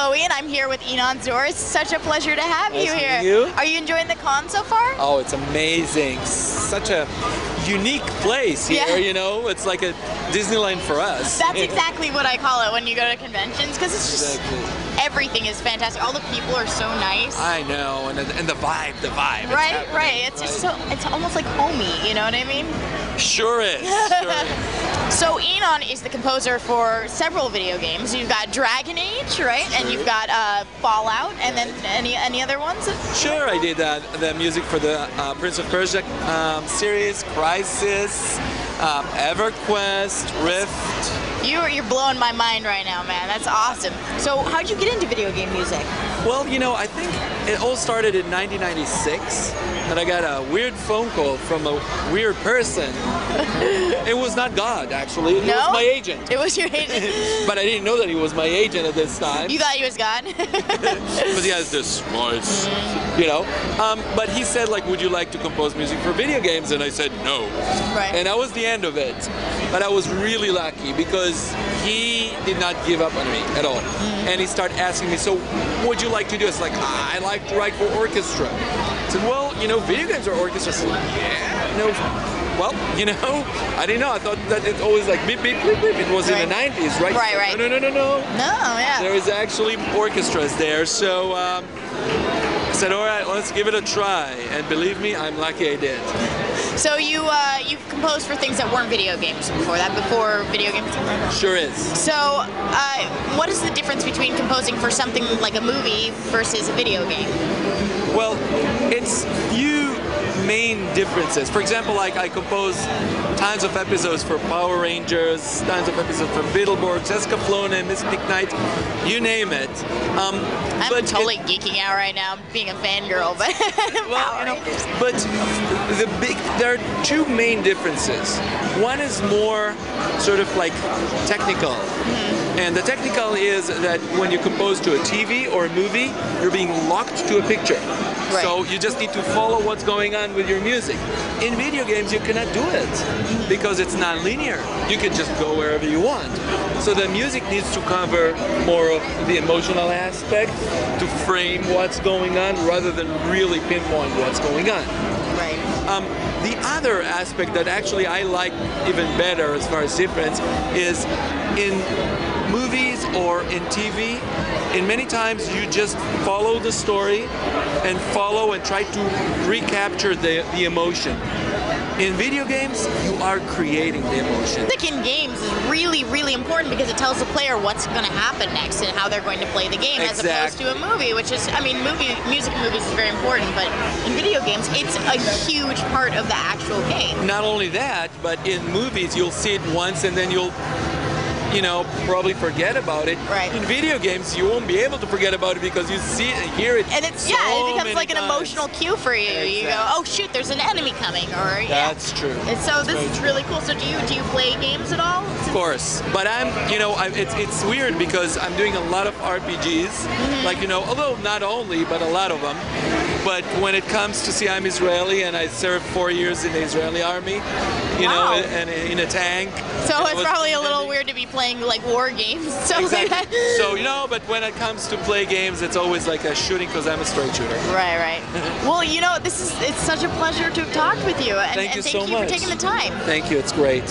Chloe, and I'm here with Inon. It's such a pleasure to have Nice you meeting here. you. Are you enjoying the con so far? Oh, it's amazing. Such a unique place here, Yeah. you know? It's like a Disneyland for us. That's exactly what I call it when you go to conventions, because it's just Exactly. everything is fantastic. All the people are so nice. I know, and the vibe. Right, right. It's just so, it's almost like homey, you know what I mean? Sure is. Sure is. So Inon is the composer for several video games. You've got Dragon Age, right? Sure. And you've got Fallout, and then any other ones? Sure, I did the music for the Prince of Persia series, Crisis, EverQuest, Rift. You're blowing my mind right now, man. That's awesome. So how'd you get into video game music? Well, you know, I think it all started in 1996, and I got a weird phone call from a weird person. It was not God, actually. It was my agent. It was your agent? But I didn't know that he was my agent at this time. You thought he was God? Because he has this voice, you know. But he said, like, would you like to compose music for video games? And I said, no. Right. And that was the end of it. But I was really lucky because he did not give up on me at all. And he started asking me, so what'd you like to do? It's like, I like to write for orchestra. I said, well, you know, video games are orchestras. Yeah. No. Well, you know, I didn't know. I thought that it's always like beep, beep, beep, beep. It was in the 90s, right? Right, right. No. No, yeah. There is actually orchestras there. So I said, all right, let's give it a try. And believe me, I'm lucky I did. So you've composed for things that weren't video games before video games? Sure is. So what is the difference between composing for something like a movie versus a video game? Well, it's few main differences. For example, like I compose tons of episodes for Power Rangers, tons of episodes for Beetleborgs, Escaflowne, Mystic Knight, you name it. I'm totally geeking out right now, being a fangirl, but well, you know, but there are two main differences. One is more sort of like technical. And the technical is that when you compose to a TV or a movie, you're being locked to a picture. Right. So you just need to follow what's going on with your music. In video games, you cannot do it because it's non-linear. You can just go wherever you want. So the music needs to cover more of the emotional aspect to frame what's going on rather than really pinpoint what's going on. Right. The other aspect that actually I like even better as far as difference is in movies or in TV, in many times you just follow the story and follow and try to recapture the emotion. In video games, you are creating the emotion. Music in games is really, really important because it tells the player what's going to happen next and how they're going to play the game, as opposed to a movie, which is, I mean, music in movies is very important, but in video games, it's a huge part of the actual game. Not only that, but in movies, you'll see it once and then you'll, you know, probably forget about it. Right. In video games, you won't be able to forget about it because you see it and hear it. And it's so it becomes like an times. emotional cue for you. Exactly. You go, oh shoot, there's an enemy coming, or That's true. And so this is really cool. So do you play games at all? Of course, but it's weird because I'm doing a lot of RPGs, like, you know, although not only, but a lot of them. But when it comes to, see, I'm Israeli and I served 4 years in the Israeli army, you know, and in a tank. So it's probably a little weird to be playing like war games. So exactly. So, you know, but when it comes to play games, it's always like a shooting because I'm a straight shooter. Right, right. Well, you know, it's such a pleasure to have talked with you. And Thank you so much. Thank you for taking the time. Thank you, it's great.